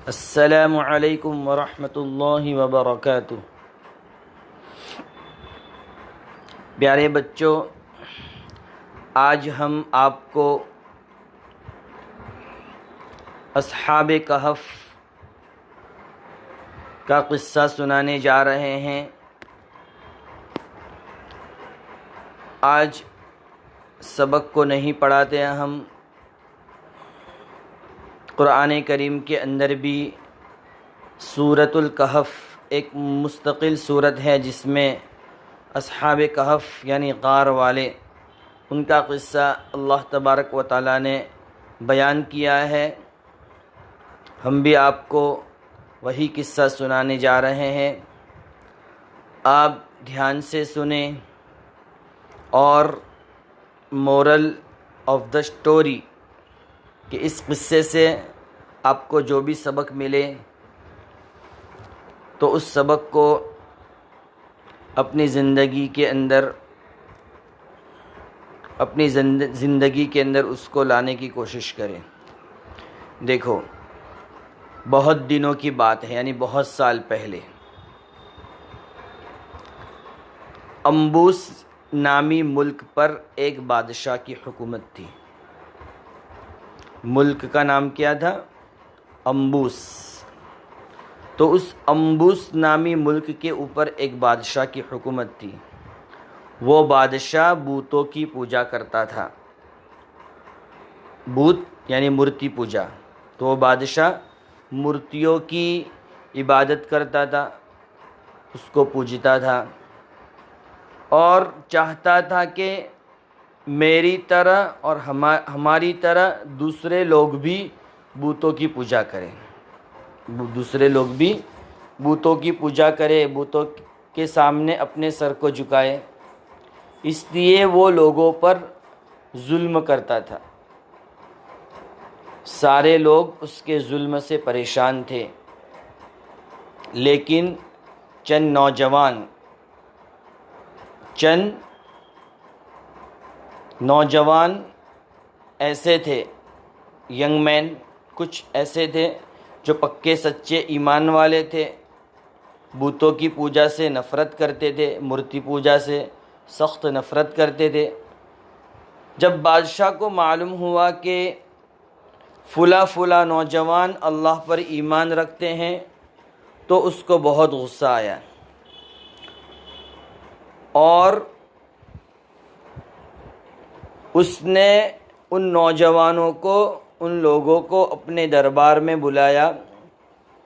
السلام علیکم ورحمۃ اللہ وبرکاتہ۔ پیارے بچوں، آج ہم آپ کو اصحاب کہف کا قصہ سنانے جا رہے ہیں۔ آج سبق کو نہیں پڑھاتے ہیں ہم، قرآن کریم کے اندر بھی سورۃ الکہف ایک مستقل سورت ہے جس میں اصحاب کہف یعنی غار والے، ان کا قصہ اللہ تبارک و تعالیٰ نے بیان کیا ہے۔ ہم بھی آپ کو وہی قصہ سنانے جا رہے ہیں، آپ دھیان سے سنیں اور مورل آف دا اسٹوری کہ اس قصے سے آپ کو جو بھی سبق ملے تو اس سبق کو اپنی زندگی کے اندر اس کو لانے کی کوشش کریں۔ دیکھو، بہت دنوں کی بات ہے، یعنی بہت سال پہلے امبوس نامی ملک پر ایک بادشاہ کی حکومت تھی۔ ملک کا نام کیا تھا؟ امبوس۔ تو اس امبوس نامی ملک کے اوپر ایک بادشاہ کی حکومت تھی۔ وہ بادشاہ بتوں کی پوجا کرتا تھا۔ بت یعنی مورتی پوجا، تو وہ بادشاہ مورتیوں کی عبادت کرتا تھا، اس کو پوجتا تھا اور چاہتا تھا کہ میری طرح اور ہماری طرح دوسرے لوگ بھی بتوں کی پوجا کریں، بتوں کے سامنے اپنے سر کو جھکائے۔ اس لیے وہ لوگوں پر ظلم کرتا تھا۔ سارے لوگ اس کے ظلم سے پریشان تھے، لیکن چند نوجوان ایسے تھے، ینگ مین کچھ ایسے تھے جو پکے سچے ایمان والے تھے، بتوں کی پوجا سے نفرت کرتے تھے، مورتی پوجا سے سخت نفرت کرتے تھے۔ جب بادشاہ کو معلوم ہوا کہ فلاں نوجوان اللہ پر ایمان رکھتے ہیں تو اس کو بہت غصہ آیا اور اس نے ان نوجوانوں کو، ان لوگوں کو اپنے دربار میں بلایا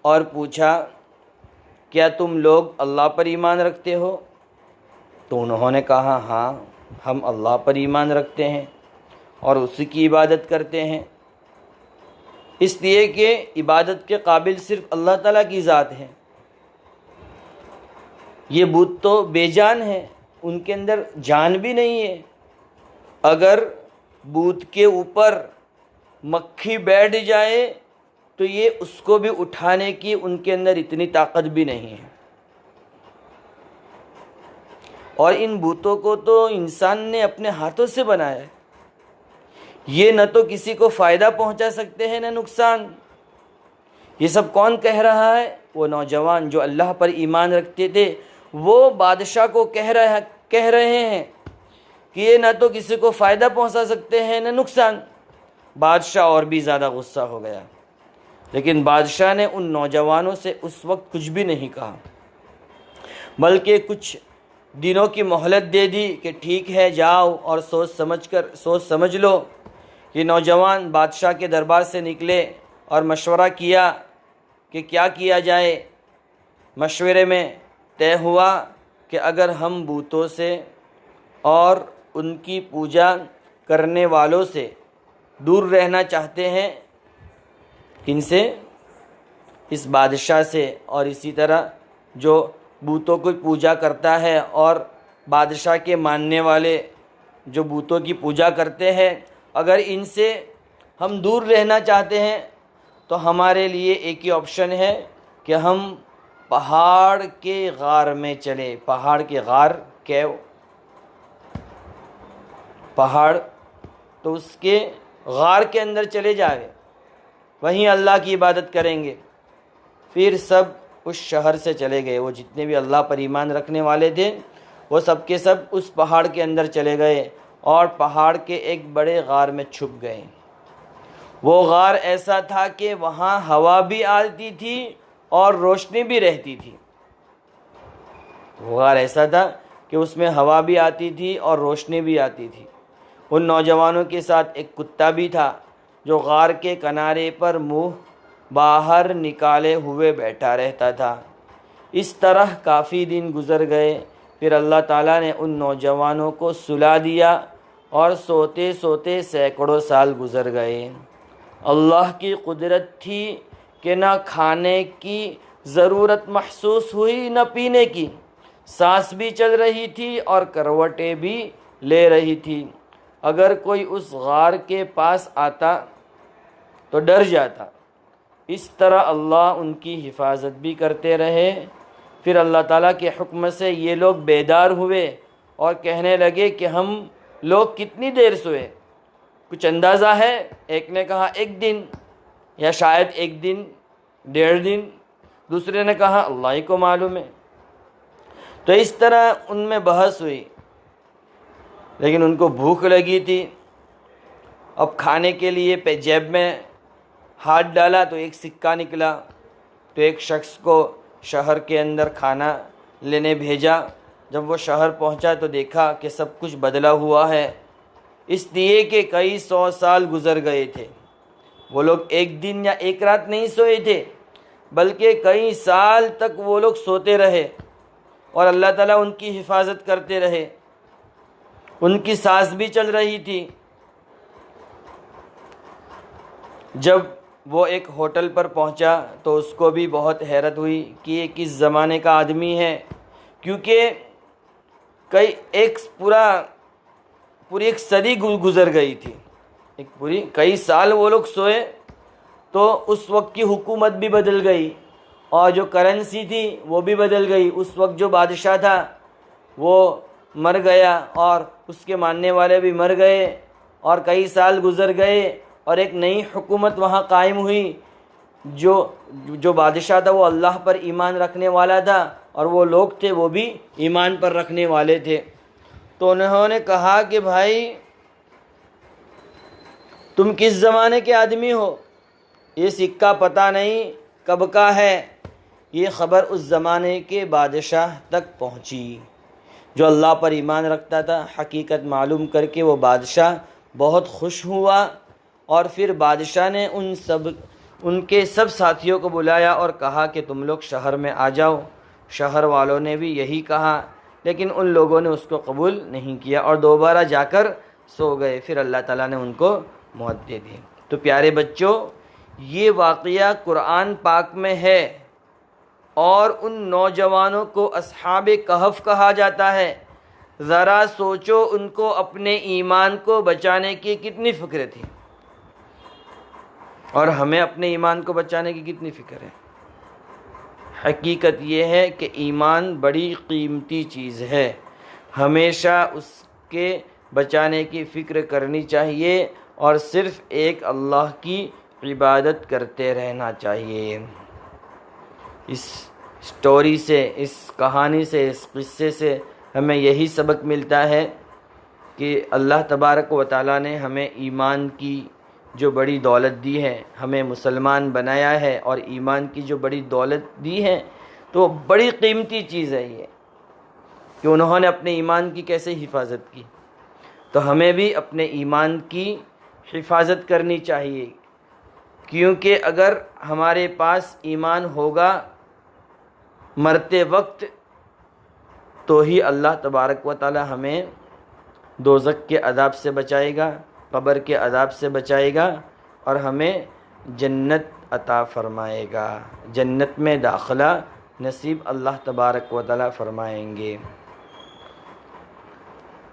اور پوچھا، کیا تم لوگ اللہ پر ایمان رکھتے ہو؟ تو انہوں نے کہا، ہاں ہم اللہ پر ایمان رکھتے ہیں اور اسی کی عبادت کرتے ہیں، اس لیے کہ عبادت کے قابل صرف اللہ تعالیٰ کی ذات ہے۔ یہ بت تو بے جان ہے، ان کے اندر جان بھی نہیں ہے۔ اگر بت کے اوپر مکھی بیٹھ جائے تو یہ اس کو بھی اٹھانے کی ان کے اندر اتنی طاقت بھی نہیں ہے۔ اور ان بتوں کو تو انسان نے اپنے ہاتھوں سے بنایا ہے، یہ نہ تو کسی کو فائدہ پہنچا سکتے ہیں نہ نقصان۔ یہ سب کون کہہ رہا ہے؟ وہ نوجوان جو اللہ پر ایمان رکھتے تھے، وہ بادشاہ کو کہہ رہے ہیں کہ یہ نہ تو کسی کو فائدہ پہنچا سکتے ہیں نہ نقصان۔ بادشاہ اور بھی زیادہ غصہ ہو گیا، لیکن بادشاہ نے ان نوجوانوں سے اس وقت کچھ بھی نہیں کہا، بلکہ کچھ دنوں کی مہلت دے دی کہ ٹھیک ہے جاؤ اور سوچ سمجھ لو۔ یہ نوجوان بادشاہ کے دربار سے نکلے اور مشورہ کیا کہ کیا کیا جائے۔ مشورے میں طے ہوا کہ اگر ہم بتوں سے اور ان کی پوجا کرنے والوں سے دور رہنا چاہتے ہیں، کن سے؟ اس بادشاہ سے، اور اسی طرح جو بتوں کی پوجا کرتا ہے اور بادشاہ کے ماننے والے جو بتوں کی پوجا کرتے ہیں، اگر ان سے ہم دور رہنا چاہتے ہیں تو ہمارے لیے ایک ہی آپشن ہے کہ ہم پہاڑ کے غار میں چلیں۔ پہاڑ کے غار، کیو، پہاڑ، تو اس کے غار کے اندر چلے جائیں، وہیں اللہ کی عبادت کریں گے۔ پھر سب اس شہر سے چلے گئے. وہ جتنے بھی اللہ پر ایمان رکھنے والے تھے وہ سب کے سب اس پہاڑ کے اندر چلے گئے اور پہاڑ کے ایک بڑے غار میں چھپ گئے. وہ غار ایسا تھا کہ وہاں ہوا بھی آتی تھی اور روشنی بھی رہتی تھی. وہ غار ایسا تھا کہ اس میں ہوا بھی آتی تھی اور روشنی بھی آتی تھی. ان نوجوانوں کے ساتھ ایک کتا بھی تھا جو غار کے کنارے پر منہ باہر نکالے ہوئے بیٹھا رہتا تھا. اس طرح کافی دن گزر گئے. پھر اللہ تعالیٰ نے ان نوجوانوں کو سلا دیا اور سوتے سوتے سینکڑوں سال گزر گئے. اللہ کی قدرت تھی کہ نہ کھانے کی ضرورت محسوس ہوئی نہ پینے کی. سانس بھی چل رہی تھی اور کروٹیں بھی لے رہی تھی. اگر کوئی اس غار کے پاس آتا تو ڈر جاتا. اس طرح اللہ ان کی حفاظت بھی کرتے رہے. پھر اللہ تعالیٰ کے حکم سے یہ لوگ بیدار ہوئے اور کہنے لگے کہ ہم لوگ کتنی دیر سوئے؟ کچھ اندازہ ہے؟ ایک نے کہا 1 دن یا شاید 1 دن 1.5 دن. دوسرے نے کہا اللہ ہی کو معلوم ہے. تو اس طرح ان میں بحث ہوئی. لیکن ان کو بھوک لگی تھی. اب کھانے کے لیے جیب میں ہاتھ ڈالا تو ایک سکہ نکلا. تو ایک شخص کو شہر کے اندر کھانا لینے بھیجا. جب وہ شہر پہنچا تو دیکھا کہ سب کچھ بدلا ہوا ہے، اس لیے کہ کئی 100 سال گزر گئے تھے. وہ لوگ 1 دن یا 1 رات نہیں سوئے تھے بلکہ کئی سال تک وہ لوگ سوتے رہے اور اللہ تعالیٰ ان کی حفاظت کرتے رہے. ان کی سانس بھی چل رہی تھی. جب وہ ایک ہوٹل پر پہنچا تو اس کو بھی بہت حیرت ہوئی کہ یہ کس زمانے کا آدمی ہے، کیونکہ پوری ایک صدی گزر گئی تھی. کئی سال وہ لوگ سوئے تو اس وقت کی حکومت بھی بدل گئی اور جو کرنسی تھی وہ بھی بدل گئی. اس وقت جو بادشاہ تھا وہ مر گیا اور اس کے ماننے والے بھی مر گئے اور کئی سال گزر گئے اور ایک نئی حکومت وہاں قائم ہوئی. جو بادشاہ تھا وہ اللہ پر ایمان رکھنے والا تھا اور وہ لوگ تھے وہ بھی ایمان پر رکھنے والے تھے. تو انہوں نے کہا کہ بھائی تم کس زمانے کے آدمی ہو؟ یہ سکہ پتہ نہیں کب کا ہے. یہ خبر اس زمانے کے بادشاہ تک پہنچی جو اللہ پر ایمان رکھتا تھا. حقیقت معلوم کر کے وہ بادشاہ بہت خوش ہوا اور پھر بادشاہ نے ان کے سب ساتھیوں کو بلایا اور کہا کہ تم لوگ شہر میں آ جاؤ. شہر والوں نے بھی یہی کہا لیکن ان لوگوں نے اس کو قبول نہیں کیا اور دوبارہ جا کر سو گئے. پھر اللہ تعالیٰ نے ان کو موت دے دی. تو پیارے بچوں، یہ واقعہ قرآن پاک میں ہے اور ان نوجوانوں کو اصحاب کہف کہا جاتا ہے. ذرا سوچو ان کو اپنے ایمان کو بچانے کی کتنی فکر تھی اور ہمیں اپنے ایمان کو بچانے کی کتنی فکر ہے. حقیقت یہ ہے کہ ایمان بڑی قیمتی چیز ہے. ہمیشہ اس کے بچانے کی فکر کرنی چاہیے اور صرف ایک اللہ کی عبادت کرتے رہنا چاہیے. اس سٹوری سے، اس کہانی سے، اس قصے سے ہمیں یہی سبق ملتا ہے کہ اللہ تبارک و تعالیٰ نے ہمیں ایمان کی جو بڑی دولت دی ہے، ہمیں مسلمان بنایا ہے اور ایمان کی جو بڑی دولت دی ہے تو بڑی قیمتی چیز ہے یہ کہ انہوں نے اپنے ایمان کی کیسے حفاظت کی. تو ہمیں بھی اپنے ایمان کی حفاظت کرنی چاہیے، کیونکہ اگر ہمارے پاس ایمان ہوگا مرتے وقت تو ہی اللہ تبارک و تعالی ہمیں دوزخ کے عذاب سے بچائے گا، قبر کے عذاب سے بچائے گا اور ہمیں جنت عطا فرمائے گا. جنت میں داخلہ نصیب اللہ تبارک و تعالی فرمائیں گے.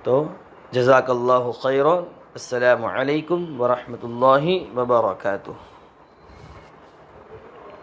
تو جزاک اللہ خیرا. السلام علیکم ورحمۃ اللہ وبرکاتہ.